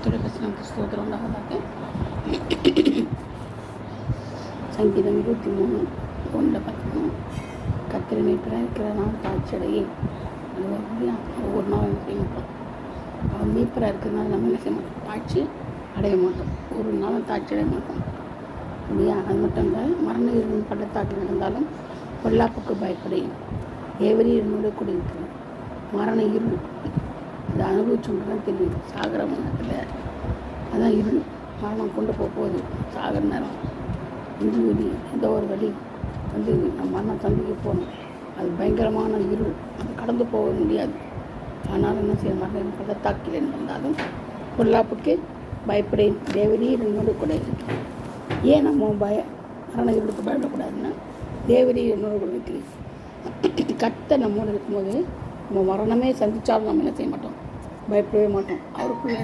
கர்த்தருடைய பரிசுத்த ஸ்தோத்திரம் உண்டாவதாக. சங்கீதம் 23:1 பார்த்தீங்கன்னா, கர்த்தரை மீட்பராக இருக்கிற நான் தாழ்ச்சியடையே. ஒவ்வொரு நாளும் செய்ய மாட்டோம். அவன் மீட்பராக இருக்கிறதுனால நம்ம என்ன செய்ய மாட்டோம், தாழ்ச்சி அடைய மாட்டோம். ஒரு நாளும் தாழ்ச்சி அடைய மாட்டோம் இல்லையா? அது மட்டும் இல்லை, மரண இருவின் பள்ளத்தாக்கில் நடந்தாலும் பொல்லாப்புக்கு பயப்படையும். தேவரீ என்னோட கூட இருக்கிறது. மரண இருள் அதை அனுபவிச்சுதான் தெரியும். சாகர மரணத்தில் அதான் இருள். மரணம் கொண்டு போகுது. சாகர நேரம் இஞ்சி வழி ஏதோ ஒரு வழி வந்து நம்ம மரணம் சந்திக்க போகணும். அது பயங்கரமான இருள். அது கடந்து போக முடியாது. ஆனால் என்ன செய்ய, மரண பள்ளத்தாக்கில் இருந்தாலும் பொல்லாப்புக்கு பயப்படேன். தேவரீ என்னோட கூட இருக்கிறேன். ஏன் நம்ம மரண இருளுக்கு பயப்படக்கூடாதுன்னா, தேவரீ என்னோட கூட இருக்கிறேன். கர்த்தர் நம்மோடு இருக்கும்போது நம்ம மரணமே சந்தித்தாலும் நம்ம என்ன செய்ய மாட்டோம், பயப்படவே மாட்டோம். அவருக்குள்ள